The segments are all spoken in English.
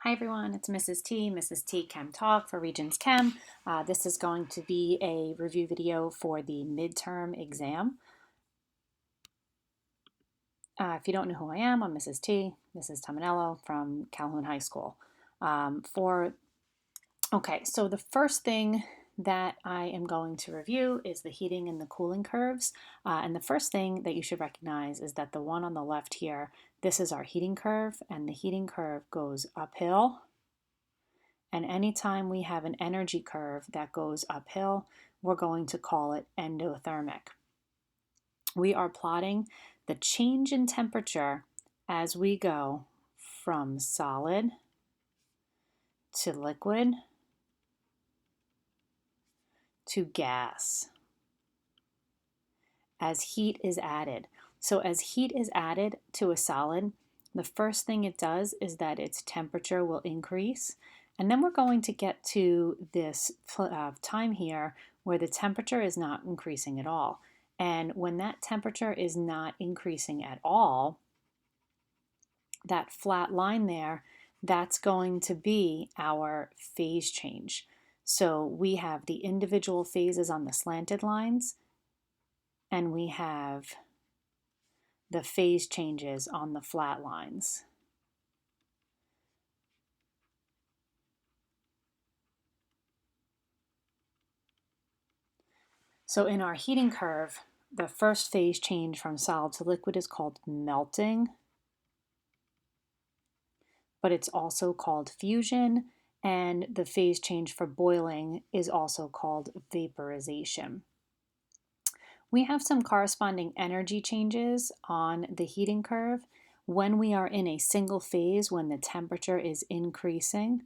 Hi everyone, it's Mrs. T Chem Talk for Regents Chem. This is going to be a review video for the midterm exam. If you don't know who I am, I'm Mrs. T, Mrs. Tominello from Calhoun High School. So the first thing that I am going to review is the heating and the cooling curves. And the first thing that you should recognize is that the one on the left here, this is our heating curve, and the heating curve goes uphill. And anytime we have an energy curve that goes uphill, we're going to call it endothermic. We are plotting the change in temperature as we go from solid to liquid to gas as heat is added. So as heat is added to a solid, the first thing it does is that its temperature will increase. And then we're going to get to this time here where the temperature is not increasing at all. And when that temperature is not increasing at all, that flat line there, that's going to be our phase change. So we have the individual phases on the slanted lines, and we have the phase changes on the flat lines. So in our heating curve, the first phase change from solid to liquid is called melting, but it's also called fusion, and the phase change for boiling is also called vaporization. We have some corresponding energy changes on the heating curve. When we are in a single phase, when the temperature is increasing,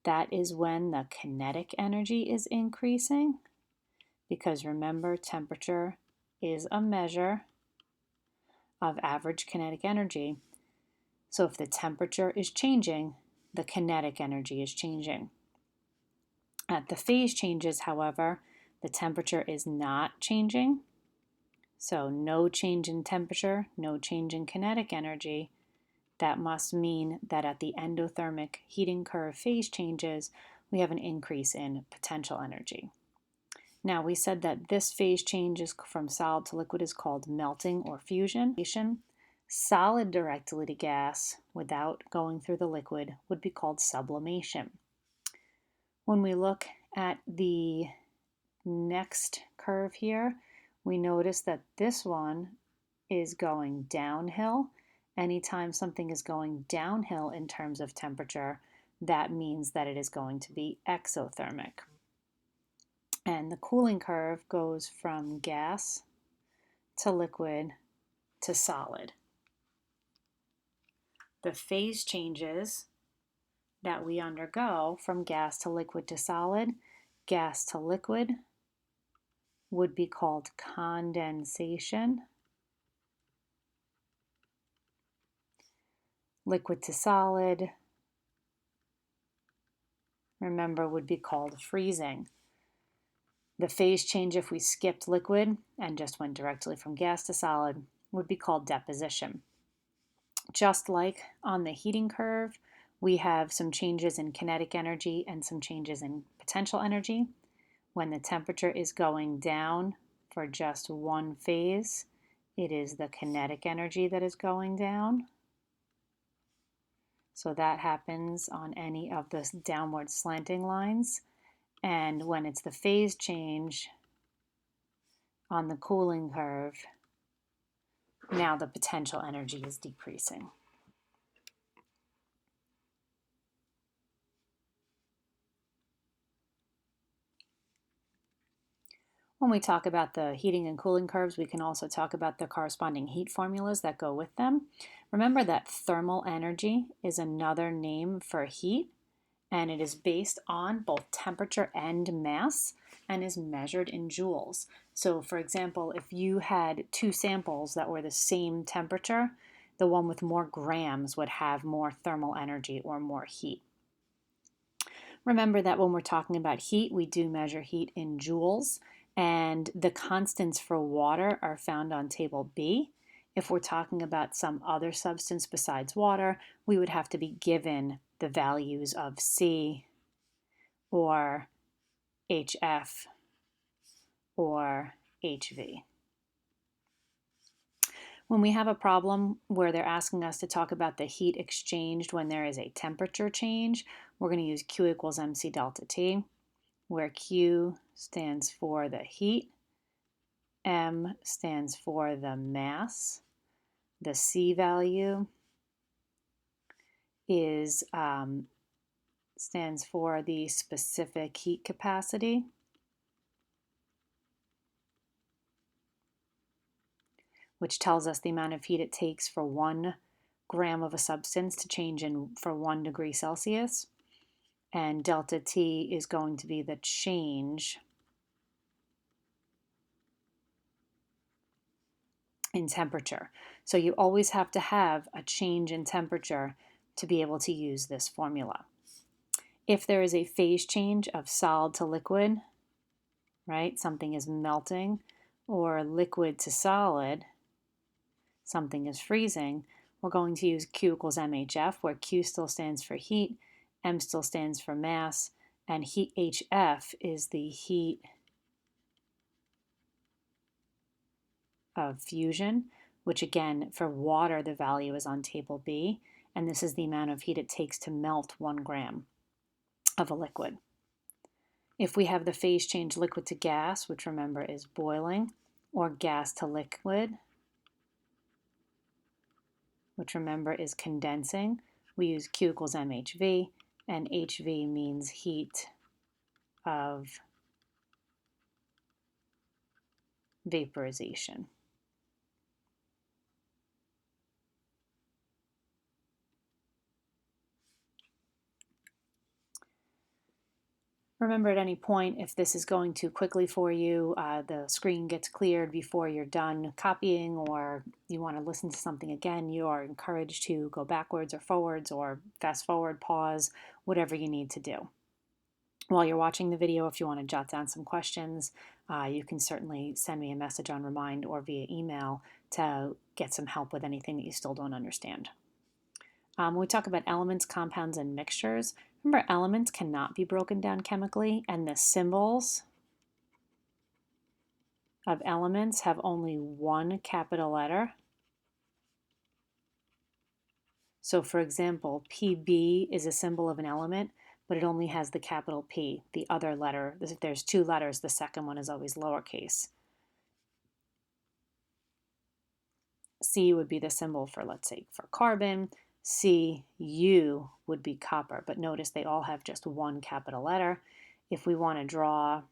that is when the kinetic energy is increasing. Because remember, temperature is a measure of average kinetic energy. So if the temperature is changing, the kinetic energy is changing. At the phase changes, however, the temperature is not changing. So no change in temperature, no change in kinetic energy. That must mean that at the endothermic heating curve phase changes, we have an increase in potential energy. Now, we said that this phase change from solid to liquid is called melting or fusion. Solid directly to gas without going through the liquid would be called sublimation. When we look at the next curve here, we notice that this one is going downhill. Anytime something is going downhill in terms of temperature, that means that it is going to be exothermic. And the cooling curve goes from gas to liquid to solid. The phase changes that we undergo from gas to liquid to solid, gas to liquid, would be called condensation. Liquid to solid, remember, would be called freezing. The phase change, if we skipped liquid and just went directly from gas to solid, would be called deposition. Just like on the heating curve, we have some changes in kinetic energy and some changes in potential energy. When the temperature is going down for just one phase, it is the kinetic energy that is going down. So that happens on any of the downward slanting lines. And when it's the phase change on the cooling curve, now the potential energy is decreasing. When we talk about the heating and cooling curves, we can also talk about the corresponding heat formulas that go with them. Remember that thermal energy is another name for heat, and it is based on both temperature and mass and is measured in joules. So for example, if you had two samples that were the same temperature, the one with more grams would have more thermal energy or more heat. Remember that when we're talking about heat, we do measure heat in joules, and the constants for water are found on table B. If we're talking about some other substance besides water, we would have to be given the values of C or HF or HV. When we have a problem where they're asking us to talk about the heat exchanged when there is a temperature change, we're going to use Q equals mc delta T, where Q stands for the heat, M stands for the mass, the C value is stands for the specific heat capacity, which tells us the amount of heat it takes for 1 gram of a substance to change for 1 degree Celsius. And delta T is going to be the change in temperature. So you always have to have a change in temperature to be able to use this formula. If there is a phase change of solid to liquid, right, something is melting, or liquid to solid, something is freezing, we're going to use Q equals MHF, where Q still stands for heat, M still stands for mass, and heat HF is the heat of fusion, which again, for water, the value is on table B, and this is the amount of heat it takes to melt 1 gram of a liquid. If we have the phase change liquid to gas, which remember is boiling, or gas to liquid, which remember is condensing, we use Q equals mHV, and HV means heat of vaporization. Remember, at any point, if this is going too quickly for you, the screen gets cleared before you're done copying, or you want to listen to something again, you are encouraged to go backwards or forwards or fast forward, pause, whatever you need to do. While you're watching the video, if you want to jot down some questions, you can certainly send me a message on Remind or via email to get some help with anything that you still don't understand. When we talk about elements, compounds, and mixtures, remember elements cannot be broken down chemically, and the symbols of elements have only 1 capital letter. So for example, PB is a symbol of an element, but it only has the capital P. The other letter, if there's 2 letters, the second one is always lowercase. C would be the symbol for, let's say, for carbon. Cu would be copper, but notice they all have just 1 capital letter. If we want to draw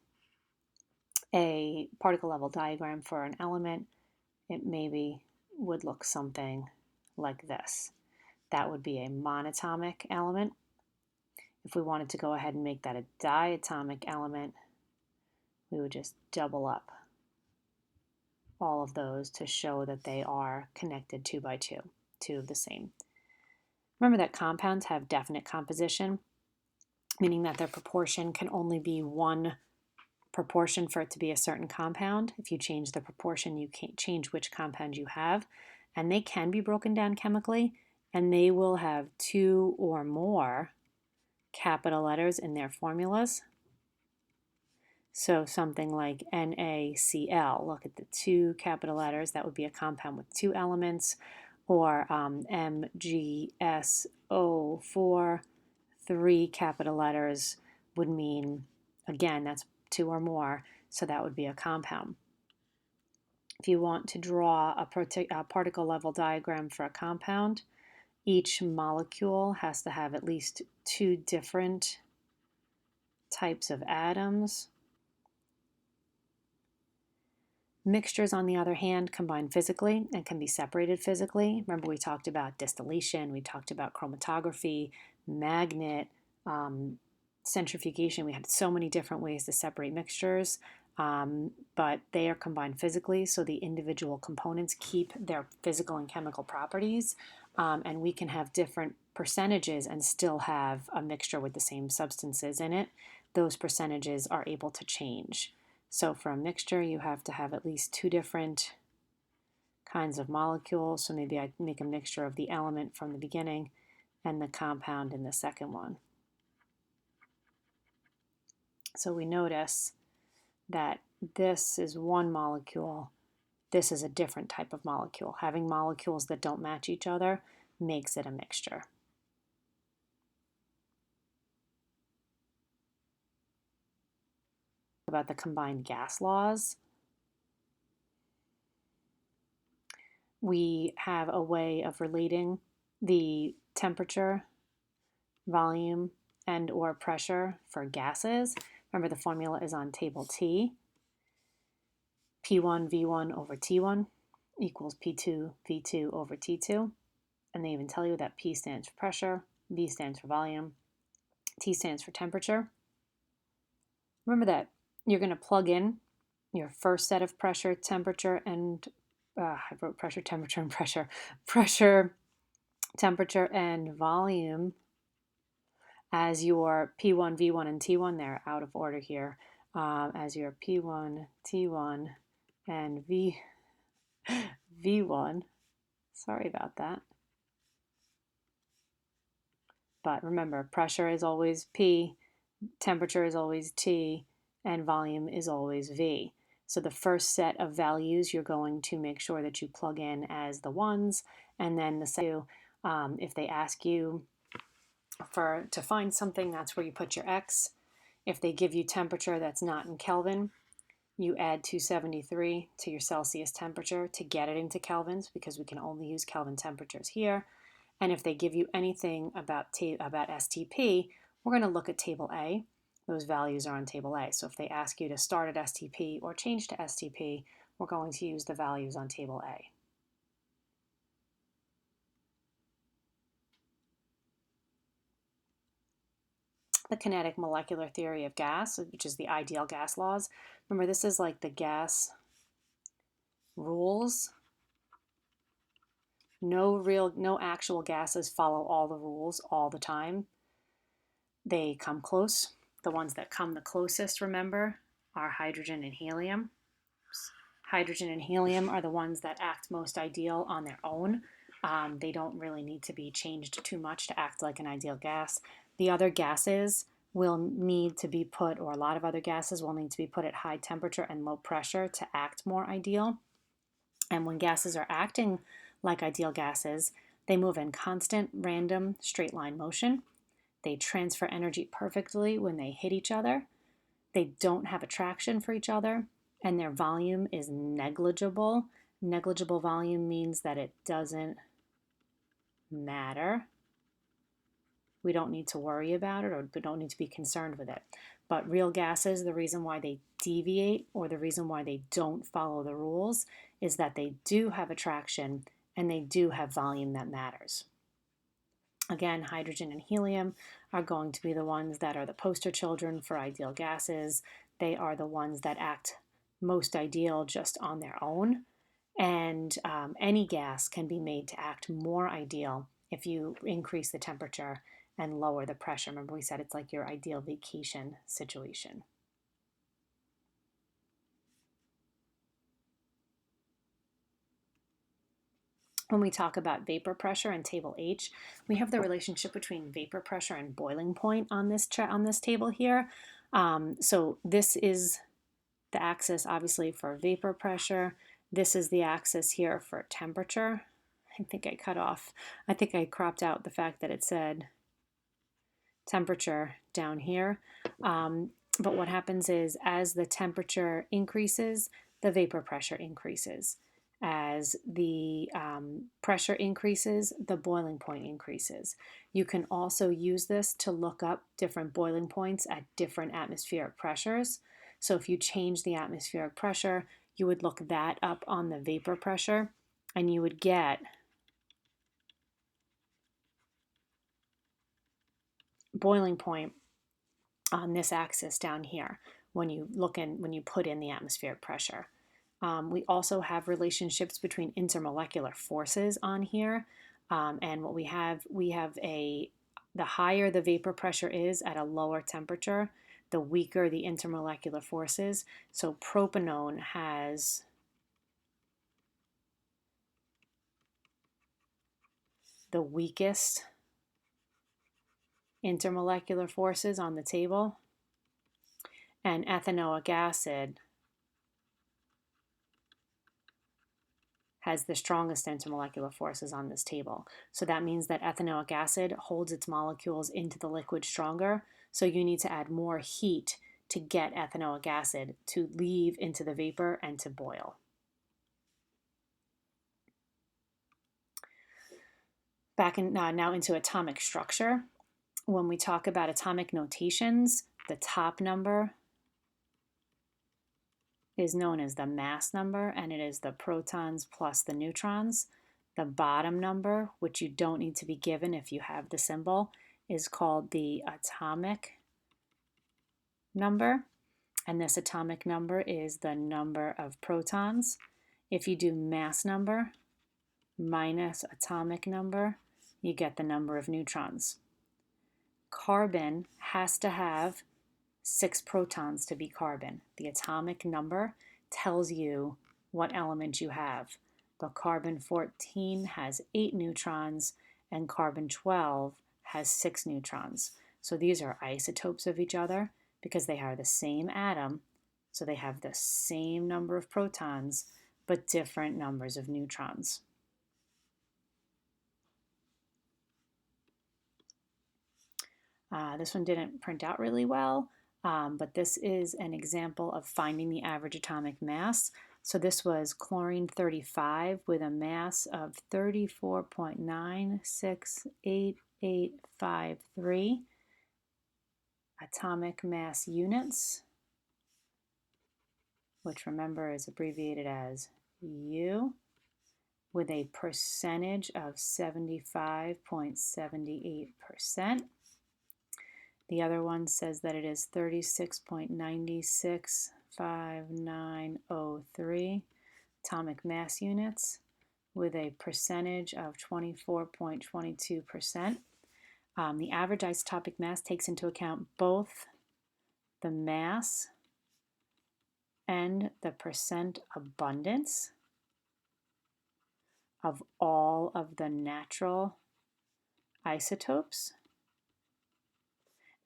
a particle level diagram for an element, it maybe would look something like this. That would be a monatomic element. If we wanted to go ahead and make that a diatomic element, we would just double up all of those to show that they are connected 2 by 2, 2 of the same. Remember that compounds have definite composition, meaning that their proportion can only be 1 proportion for it to be a certain compound. If you change the proportion, you can't change which compound you have, and they can be broken down chemically, and they will have 2 or more capital letters in their formulas. So something like NaCl, look at the 2 capital letters, that would be a compound with 2 elements, or MgSO4, 3 capital letters would mean, again, that's 2 or more, so that would be a compound. If you want to draw a particle level diagram for a compound, each molecule has to have at least 2 different types of atoms. Mixtures, on the other hand, combine physically and can be separated physically. Remember, we talked about distillation, we talked about chromatography, magnet, centrifugation. We had so many different ways to separate mixtures, but they are combined physically, so the individual components keep their physical and chemical properties, and we can have different percentages and still have a mixture with the same substances in it. Those percentages are able to change. So for a mixture, you have to have at least 2 different kinds of molecules. So maybe I make a mixture of the element from the beginning and the compound in the second one. So we notice that this is one molecule, this is a different type of molecule. Having molecules that don't match each other makes it a mixture. About the combined gas laws. We have a way of relating the temperature, volume, and or pressure for gases. Remember, the formula is on table T. P1 V1 over T1 equals P2 V2 over T2. And they even tell you that P stands for pressure, V stands for volume, T stands for temperature. Remember that you're going to plug in your first set of pressure, temperature, and I wrote pressure, temperature, and pressure. Pressure, temperature, and volume as your P1, V1, and T1. They're out of order here. As your P1, T1, and V1. Sorry about that. But remember, pressure is always P, temperature is always T, and volume is always V. So the first set of values you're going to make sure that you plug in as the ones, and then the second, if they ask you to find something, that's where you put your X. If they give you temperature that's not in Kelvin, you add 273 to your Celsius temperature to get it into kelvins, because we can only use Kelvin temperatures here. And if they give you anything about STP, we're going to look at table A. Those values are on table A. So if they ask you to start at STP or change to STP, we're going to use the values on table A. The kinetic molecular theory of gas, which is the ideal gas laws. Remember, this is like the gas rules. No actual gases follow all the rules all the time. They come close. The ones that come the closest, remember, are hydrogen and helium. Hydrogen and helium are the ones that act most ideal on their own. They don't really need to be changed too much to act like an ideal gas. The other gases will need to be put, or a lot of other gases will need to be put at high temperature and low pressure to act more ideal. And when gases are acting like ideal gases, they move in constant, random, straight line motion. They transfer energy perfectly when they hit each other. They don't have attraction for each other, and their volume is negligible. Negligible volume means that it doesn't matter. We don't need to worry about it, or we don't need to be concerned with it. But real gases, the reason why they deviate, or the reason why they don't follow the rules, is that they do have attraction and they do have volume that matters. Again, hydrogen and helium are going to be the ones that are the poster children for ideal gases. They are the ones that act most ideal just on their own. And any gas can be made to act more ideal if you increase the temperature and lower the pressure. Remember, we said it's like your ideal vacation situation. When we talk about vapor pressure in table H, we have the relationship between vapor pressure and boiling point on this table here. So this is the axis, obviously, for vapor pressure. This is the axis here for temperature. I think I cropped out the fact that it said temperature down here. But what happens is, as the temperature increases, the vapor pressure increases. As the pressure increases, the boiling point increases. You can also use this to look up different boiling points at different atmospheric pressures. So if you change the atmospheric pressure, you would look that up on the vapor pressure, and you would get boiling point on this axis down here when you put in the atmospheric pressure. We also have relationships between intermolecular forces on here, and what we have the higher the vapor pressure is at a lower temperature, the weaker the intermolecular forces. So propanone has the weakest intermolecular forces on the table, and ethanoic acid has the strongest intermolecular forces on this table. So that means that ethanoic acid holds its molecules into the liquid stronger, so you need to add more heat to get ethanoic acid to leave into the vapor and to boil. Back in, now into atomic structure. When we talk about atomic notations, the top number is known as the mass number, and it is the protons plus the neutrons. The bottom number, which you don't need to be given if you have the symbol, is called the atomic number, and this atomic number is the number of protons. If you do mass number minus atomic number, you get the number of neutrons. Carbon has to have 6 protons to be carbon. The atomic number tells you what element you have. But carbon-14 has 8 neutrons and carbon-12 has 6 neutrons. So these are isotopes of each other because they are the same atom, so they have the same number of protons but different numbers of neutrons. This one didn't print out really well, but this is an example of finding the average atomic mass. So this was chlorine 35 with a mass of 34.968853 atomic mass units, which remember is abbreviated as U, with a percentage of 75.78%. The other one says that it is 36.965903 atomic mass units with a percentage of 24.22%. The average isotopic mass takes into account both the mass and the percent abundance of all of the natural isotopes.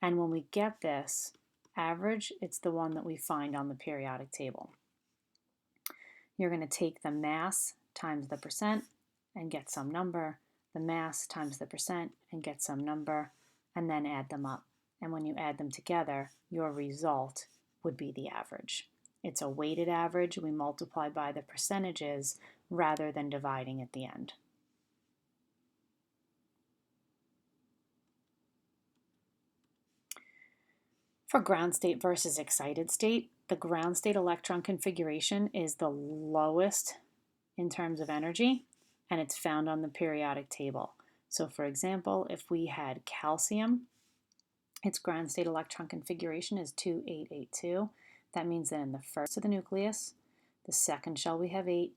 And when we get this average, it's the one that we find on the periodic table. You're going to take the mass times the percent and get some number, the mass times the percent and get some number, and then add them up. And when you add them together, your result would be the average. It's a weighted average. We multiply by the percentages rather than dividing at the end. For ground state versus excited state, the ground state electron configuration is the lowest in terms of energy, and it's found on the periodic table. So for example, if we had calcium, its ground state electron configuration is 2882. That means that in the first of the nucleus, the second shell we have 8,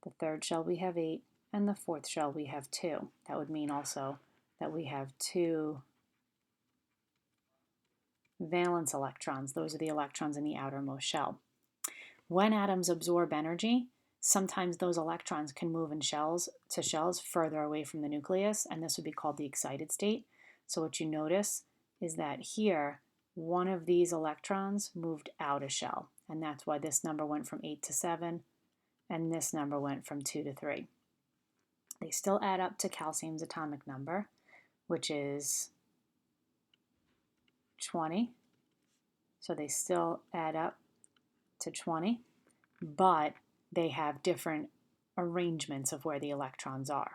the third shell we have 8, and the fourth shell we have 2. That would mean also that we have 2 valence electrons. Those are the electrons in the outermost shell. When atoms absorb energy, sometimes those electrons can move in shells further away from the nucleus, and this would be called the excited state. So what you notice is that here, one of these electrons moved out a shell, and that's why this number went from 8 to 7, and this number went from 2 to 3. They still add up to calcium's atomic number, which is 20. So they still add up to 20, but they have different arrangements of where the electrons are.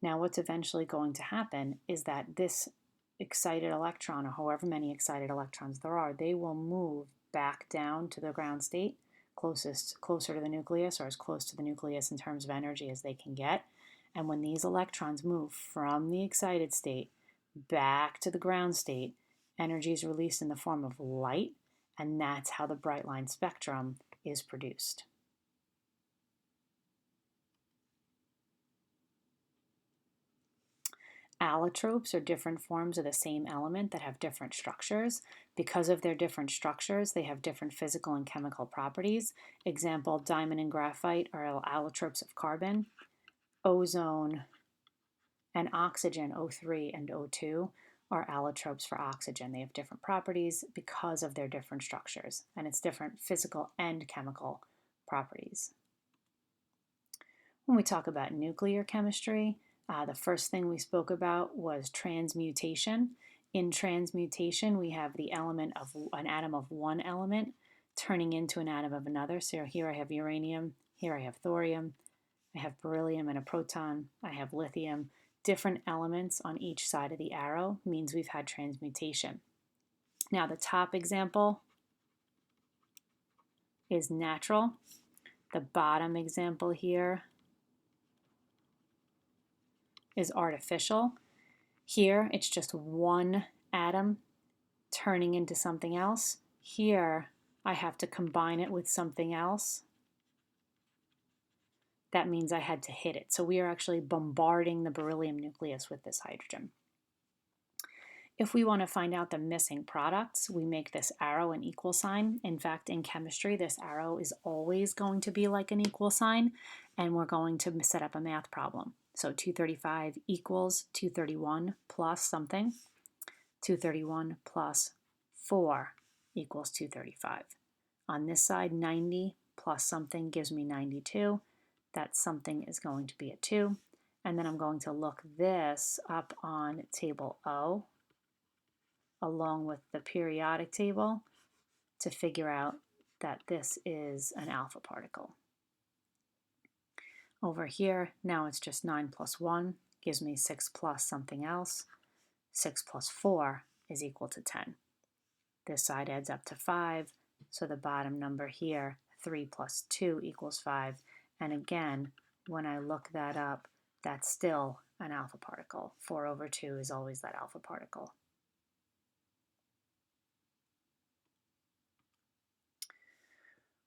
Now what's eventually going to happen is that this excited electron, or however many excited electrons there are, they will move back down to the ground state, closer to the nucleus, or as close to the nucleus in terms of energy as they can get. And when these electrons move from the excited state back to the ground state, energy is released in the form of light, and that's how the bright line spectrum is produced. Allotropes are different forms of the same element that have different structures. Because of their different structures, they have different physical and chemical properties. Example, diamond and graphite are allotropes of carbon. Ozone And oxygen, O3 and O2, are allotropes for oxygen. They have different properties because of their different structures, and it's different physical and chemical properties. When we talk about nuclear chemistry, the first thing we spoke about was transmutation. In transmutation, we have the element of an atom of one element turning into an atom of another. So here I have uranium, here I have thorium, I have beryllium and a proton, I have lithium. Different elements on each side of the arrow means we've had transmutation. Now the top example is natural. The bottom example here is artificial. Here it's just one atom turning into something else. Here I have to combine it with something else. That means I had to hit it. So we are actually bombarding the beryllium nucleus with this hydrogen. If we want to find out the missing products, we make this arrow an equal sign. In fact, in chemistry, this arrow is always going to be like an equal sign, and we're going to set up a math problem. So 235 equals 231 plus something. 231 plus 4 equals 235. On this side, 90 plus something gives me 92. That something is going to be a 2. And then I'm going to look this up on table O along with the periodic table to figure out that this is an alpha particle. Over here, now it's just 9 plus 1 gives me 6 plus something else. 6 plus 4 is equal to 10. This side adds up to 5, so the bottom number here, 3 plus 2 equals 5. And again, when I look that up, that's still an alpha particle. 4 over 2 is always that alpha particle.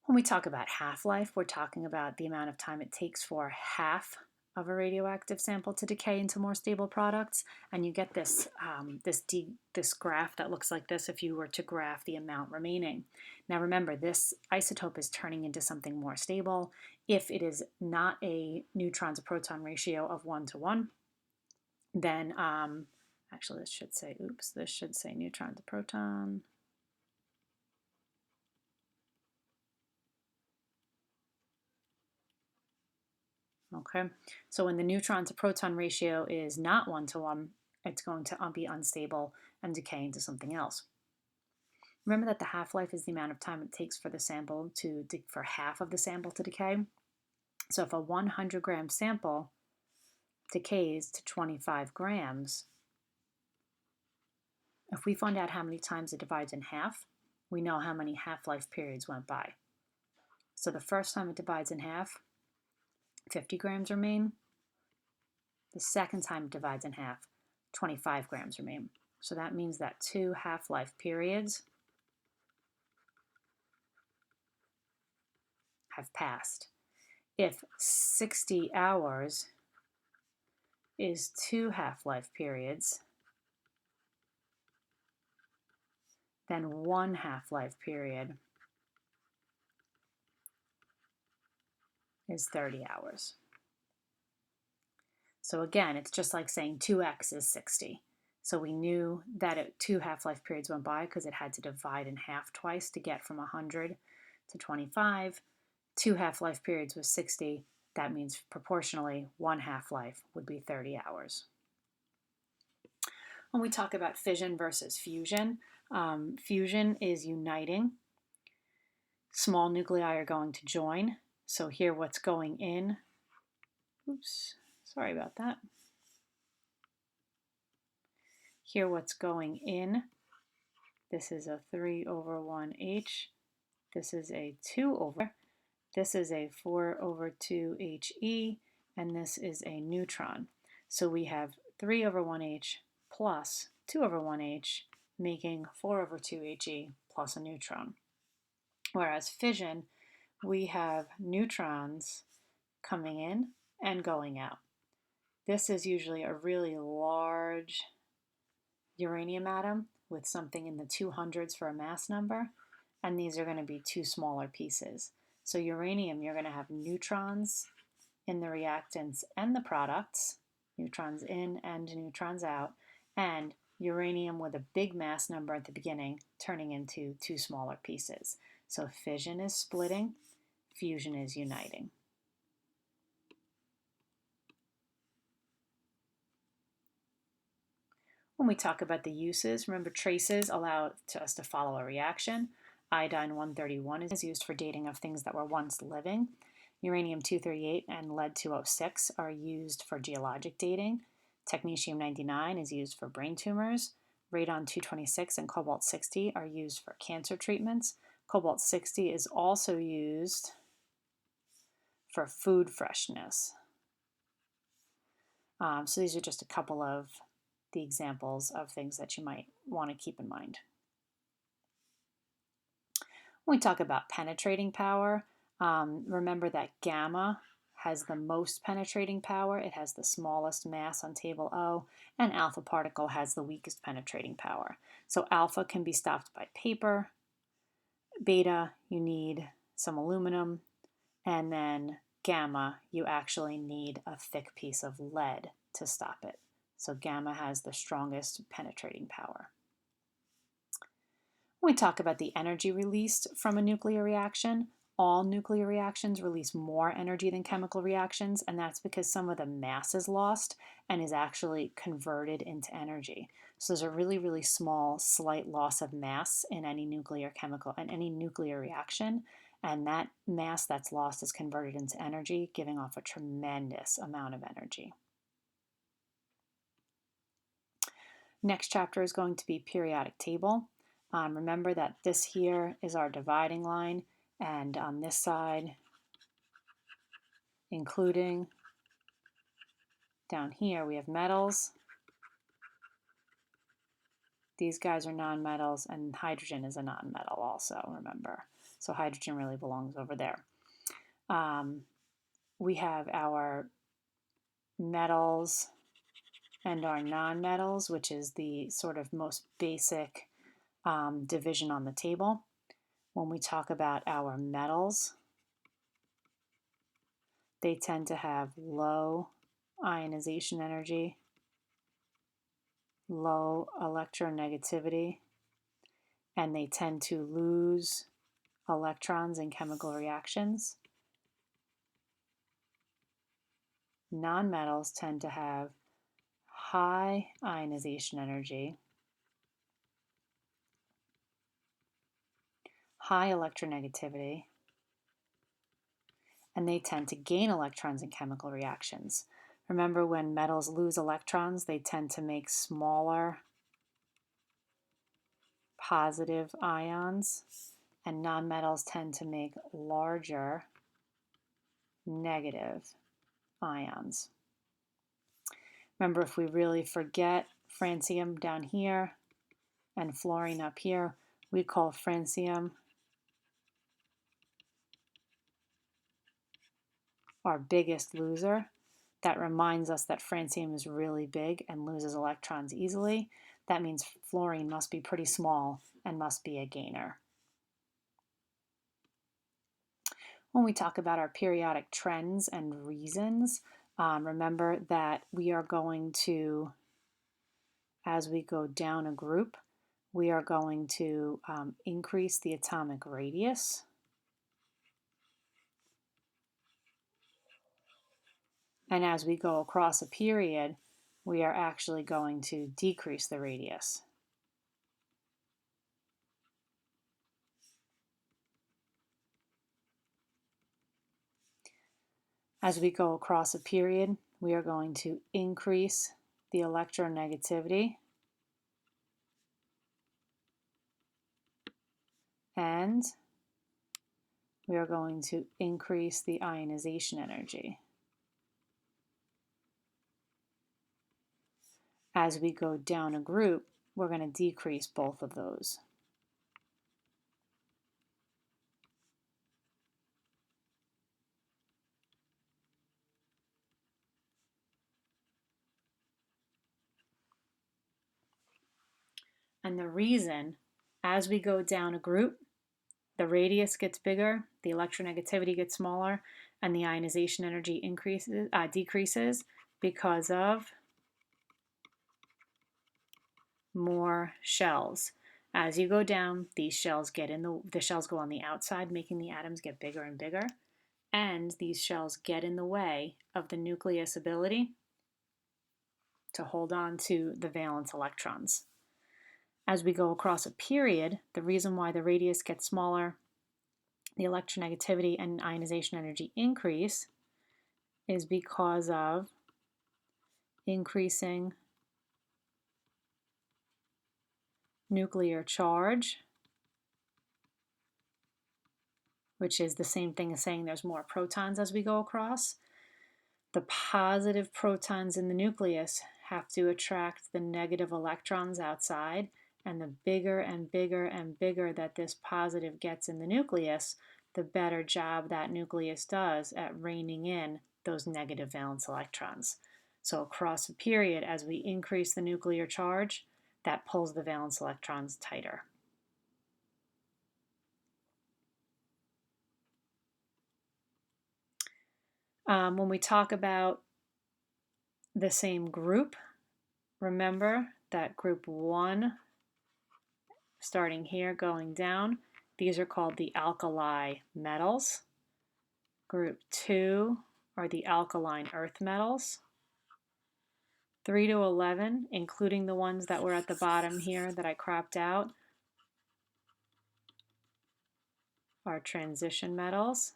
When we talk about half-life, we're talking about the amount of time it takes for half of a radioactive sample to decay into more stable products, and you get this this graph that looks like this if you were to graph the amount remaining. Now remember, this isotope is turning into something more stable. If it is not a neutron to proton ratio of 1 to 1, then actually this should say neutron to proton. Okay, so when the neutron to proton ratio is not 1 to 1, it's going to be unstable and decay into something else. Remember that the half-life is the amount of time it takes for the sample for half of the sample to decay. So if a 100-gram sample decays to 25 grams, if we find out how many times it divides in half, we know how many half-life periods went by. So the first time it divides in half, 50 grams remain. The second time it divides in half, 25 grams remain. So that means that 2 half-life periods have passed. If 60 hours is 2 half-life periods, then 1 half-life period is 30 hours. So again, it's just like saying 2x is 60. So we knew that 2 half-life periods went by because it had to divide in half twice to get from 100 to 25. 2 half-life periods was 60. That means proportionally 1 half-life would be 30 hours. When we talk about fission versus fusion, fusion is uniting. Small nuclei are going to join. So here what's going in, oops, sorry about that. Here what's going in, this is a 3 over 1H, this is a 2 over, this is a 4 over 2HE, and this is a neutron. So we have 3 over 1H plus 2 over 1H, making 4 over 2HE plus a neutron. Whereas fission, we have neutrons coming in and going out. This is usually a really large uranium atom with something in the 200s for a mass number, and these are going to be 2 smaller pieces. So uranium, you're going to have neutrons in the reactants and the products, neutrons in and neutrons out, and uranium with a big mass number at the beginning turning into two smaller pieces. So fission is splitting, fusion is uniting. When we talk about the uses, remember traces allow us to follow a reaction. Iodine-131 is used for dating of things that were once living. Uranium-238 and lead-206 are used for geologic dating. Technetium-99 is used for brain tumors. Radon-226 and cobalt-60 are used for cancer treatments. Cobalt-60 is also used for food freshness. So these are just a couple of the examples of things that you might want to keep in mind. When we talk about penetrating power, remember that gamma has the most penetrating power. It has the smallest mass on table O, and alpha particle has the weakest penetrating power. So alpha can be stopped by paper. Beta, you need some aluminum. And then gamma, you actually need a thick piece of lead to stop it. So gamma has the strongest penetrating power. When we talk about the energy released from a nuclear reaction, all nuclear reactions release more energy than chemical reactions, and that's because some of the mass is lost and is actually converted into energy. So there's a really, really small, slight loss of mass in any nuclear reaction, and that mass that's lost is converted into energy, giving off a tremendous amount of energy. Next chapter is going to be periodic table. Remember that this here is our dividing line, and on this side, including down here, we have metals. These guys are nonmetals, and hydrogen is a nonmetal also, remember. So hydrogen really belongs over there. We have our metals and our nonmetals, which is the sort of most basic division on the table. When we talk about our metals, they tend to have low ionization energy, low electronegativity, and they tend to lose electrons in chemical reactions. Nonmetals tend to have high ionization energy, high electronegativity, and they tend to gain electrons in chemical reactions. Remember, when metals lose electrons, they tend to make smaller positive ions, and nonmetals tend to make larger negative ions. Remember, if we really forget francium down here and fluorine up here, we call francium our biggest loser. That reminds us that francium is really big and loses electrons easily. That means fluorine must be pretty small and must be a gainer. When we talk about our periodic trends and reasons, remember that we are going to, as we go down a group, we are going to increase the atomic radius. And as we go across a period, we are actually going to decrease the radius. As we go across a period, we are going to increase the electronegativity and we are going to increase the ionization energy. As we go down a group, we're going to decrease both of those. And the reason, as we go down a group, the radius gets bigger, the electronegativity gets smaller, and the ionization energy decreases because of more shells. As you go down, these shells get in the shells go on the outside, making the atoms get bigger and bigger, and these shells get in the way of the nucleus' ability to hold on to the valence electrons. As we go across a period, the reason why the radius gets smaller, the electronegativity and ionization energy increase, is because of increasing nuclear charge, which is the same thing as saying there's more protons as we go across. The positive protons in the nucleus have to attract the negative electrons outside, and the bigger and bigger and bigger that this positive gets in the nucleus, the better job that nucleus does at reining in those negative valence electrons. So across a period, as we increase the nuclear charge, that pulls the valence electrons tighter. When we talk about the same group, remember that group 1, starting here going down, these are called the alkali metals. Group 2 are the alkaline earth metals. 3 to 11, including the ones that were at the bottom here that I cropped out, are transition metals.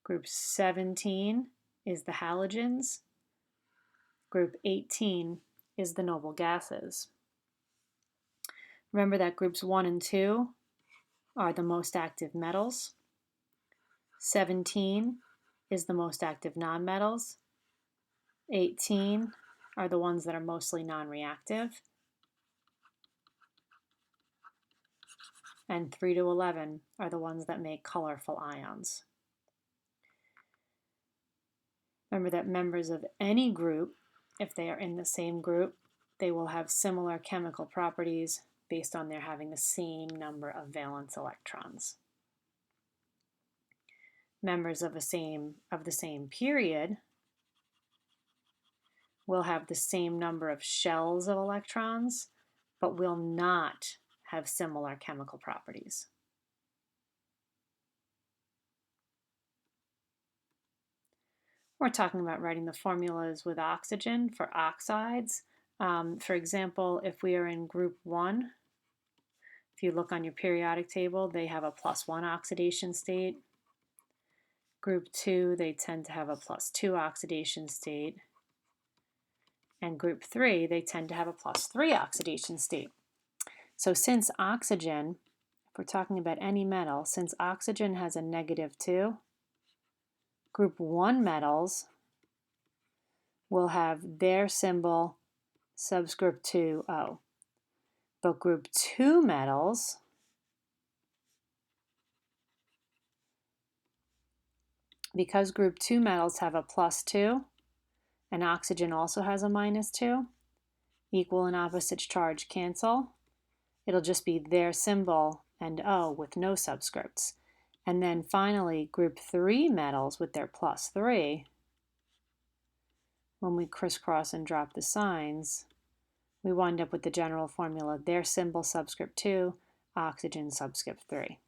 Group 17 is the halogens. Group 18 is the noble gases. Remember that groups 1 and 2 are the most active metals. 17 is the most active nonmetals. 18 are the ones that are mostly non-reactive. And 3 to 11 are the ones that make colorful ions. Remember that members of any group, if they are in the same group, they will have similar chemical properties based on their having the same number of valence electrons. Members of the same period will have the same number of shells of electrons, but will not have similar chemical properties. We're talking about writing the formulas with oxygen for oxides. For example, if we are in group 1, if you look on your periodic table, they have a +1 oxidation state. Group 2, they tend to have a +2 oxidation state. And group 3, they tend to have a +3 oxidation state. So since oxygen, if we're talking about any metal, since oxygen has a -2, group 1 metals will have their symbol subscript 2O. But group 2 metals because group 2 metals have a +2 and oxygen also has a -2, equal and opposite charge cancel. It'll just be their symbol and O with no subscripts. And then finally, group 3 metals with their +3, when we crisscross and drop the signs, we wind up with the general formula, their symbol subscript 2, oxygen subscript 3.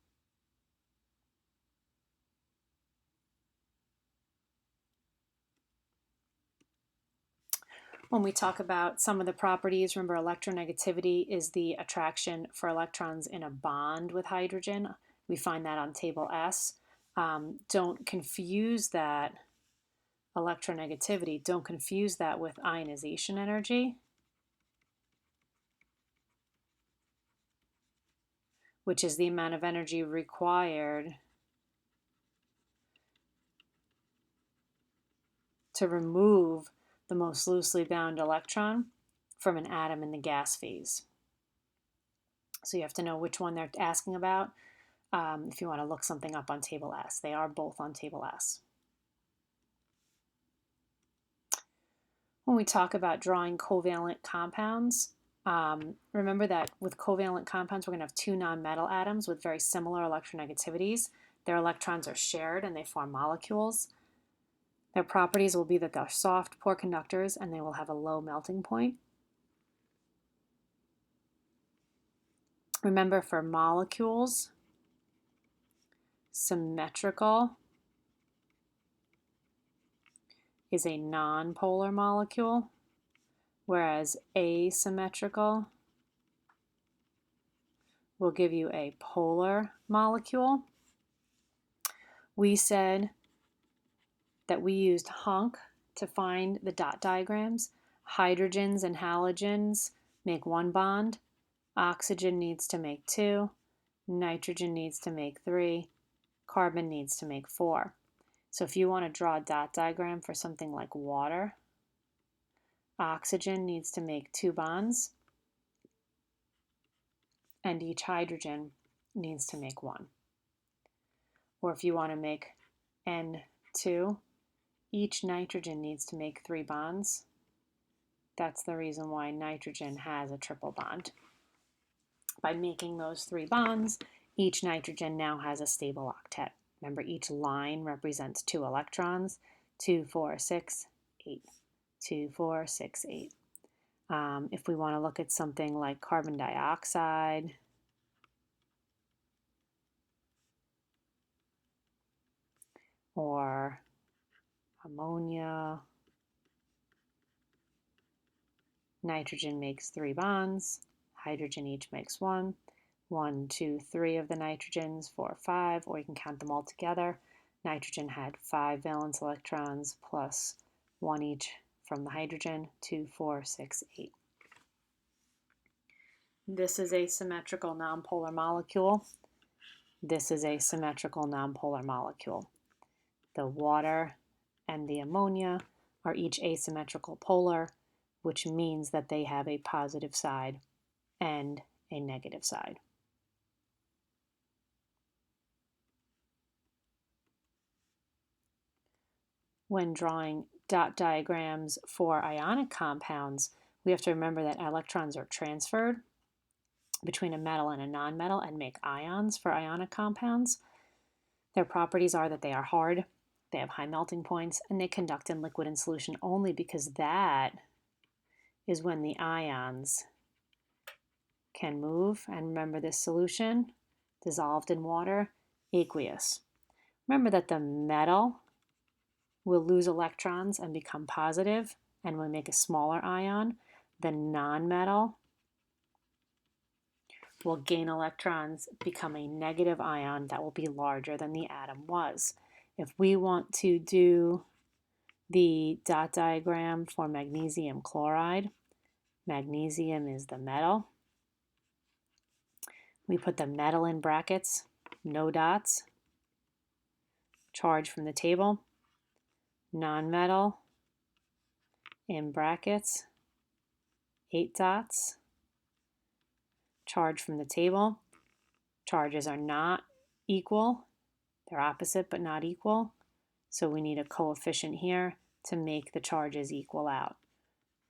When we talk about some of the properties, remember electronegativity is the attraction for electrons in a bond with hydrogen. We find that on table S. Don't confuse that electronegativity, don't confuse that with ionization energy, which is the amount of energy required to remove the most loosely bound electron from an atom in the gas phase. So you have to know which one they're asking about if you want to look something up on table S. They are both on table S. When we talk about drawing covalent compounds, remember that with covalent compounds, we're going to have 2 nonmetal atoms with very similar electronegativities. Their electrons are shared and they form molecules. Their properties will be that they're soft, poor conductors, and they will have a low melting point. Remember, for molecules, symmetrical is a nonpolar molecule, whereas asymmetrical will give you a polar molecule. We said that we used HUNC to find the dot diagrams. Hydrogens and halogens make one bond. Oxygen needs to make two. Nitrogen needs to make three. Carbon needs to make four. So if you want to draw a dot diagram for something like water, oxygen needs to make two bonds, and each hydrogen needs to make one. Or if you want to make N2, each nitrogen needs to make three bonds. That's the reason why nitrogen has a triple bond. By making those three bonds, each nitrogen now has a stable octet. Remember, each line represents 2 electrons, 2, 4, 6, 8, 2, 4, 6, 8. If we want to look at something like carbon dioxide, or ammonia, nitrogen makes 3 bonds, hydrogen each makes 1. 1, 2, 3 of the nitrogens, 4, 5, or you can count them all together. Nitrogen had 5 valence electrons plus 1 each from the hydrogen, 2, 4, 6, 8. This is a symmetrical nonpolar molecule. This is a symmetrical nonpolar molecule. The water and the ammonia are each asymmetrical polar, which means that they have a positive side and a negative side. When drawing dot diagrams for ionic compounds, we have to remember that electrons are transferred between a metal and a nonmetal and make ions for ionic compounds. Their properties are that they are hard, they have high melting points, and they conduct in liquid and solution only, because that is when the ions can move. And remember, this solution, dissolved in water, aqueous. Remember that the metal will lose electrons and become positive and will make a smaller ion. The nonmetal will gain electrons, become a negative ion that will be larger than the atom was. If we want to do the dot diagram for magnesium chloride, magnesium is the metal. We put the metal in brackets, no dots. Charge from the table. Nonmetal in brackets, 8 dots. Charge from the table. Charges are not equal. They're opposite but not equal. So we need a coefficient here to make the charges equal out.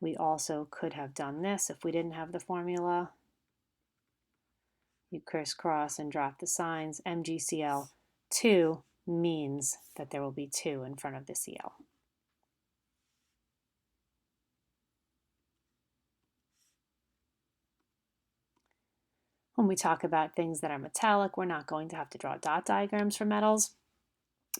We also could have done this if we didn't have the formula. You crisscross and drop the signs. MgCl2 means that there will be 2 in front of the Cl. When we talk about things that are metallic, we're not going to have to draw dot diagrams for metals.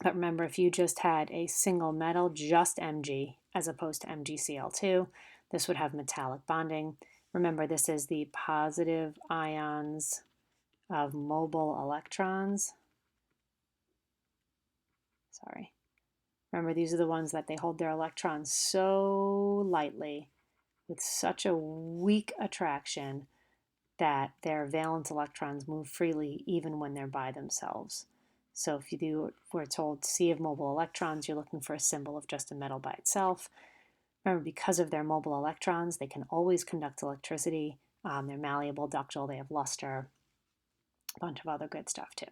But remember, if you just had a single metal, just Mg, as opposed to MgCl2, this would have metallic bonding. Remember, this is the positive ions of mobile electrons. Sorry. Remember, these are the ones that they hold their electrons so lightly with such a weak attraction that their valence electrons move freely even when they're by themselves. So if we're told sea of mobile electrons, you're looking for a symbol of just a metal by itself. Remember, because of their mobile electrons, they can always conduct electricity. They're malleable, ductile, they have luster, a bunch of other good stuff too.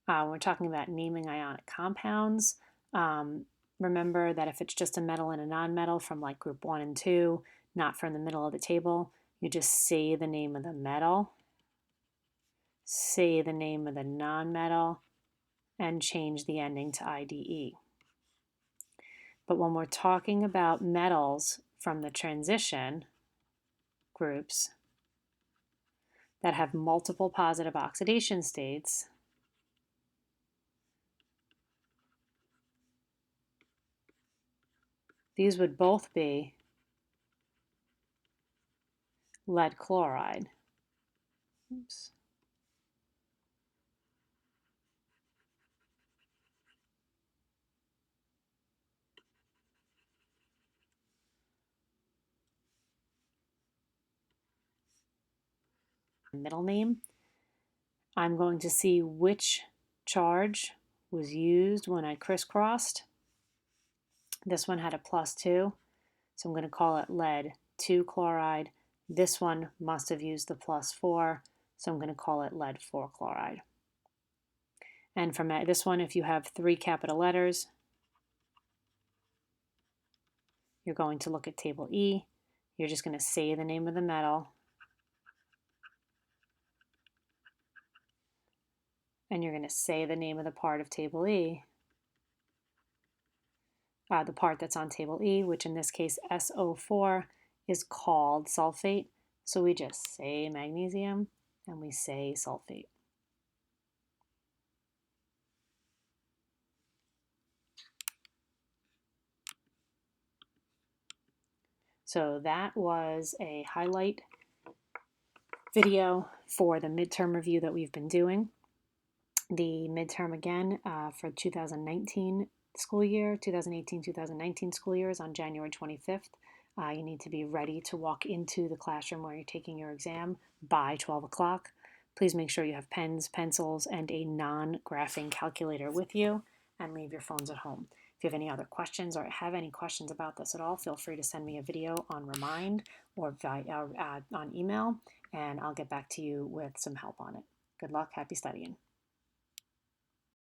When we're talking about naming ionic compounds, remember that if it's just a metal and a nonmetal from like group 1 and 2, not from the middle of the table, you just say the name of the metal, say the name of the nonmetal, and change the ending to IDE. But when we're talking about metals from the transition groups that have multiple positive oxidation states, these would both be lead chloride. Oops. Middle name. I'm going to see which charge was used when I crisscrossed. This one had a +2, so I'm going to call it lead 2 chloride. This one must have used the +4, so I'm going to call it lead 4 chloride. And from this one, if you have 3 capital letters, you're going to look at table E. You're just going to say the name of the metal, and you're going to say the name of the part of table E, the part that's on table E, which in this case SO4 is called sulfate. So we just say magnesium and we say sulfate. So that was a highlight video for the midterm review that we've been doing. The midterm again for 2019 school year, 2018-2019 school year is on January 25th. You need to be ready to walk into the classroom where you're taking your exam by 12 o'clock. Please make sure you have pens, pencils, and a non-graphing calculator with you, and leave your phones at home. If you have any other questions or have any questions about this at all, feel free to send me a video on Remind or on email, and I'll get back to you with some help on it. Good luck. Happy studying.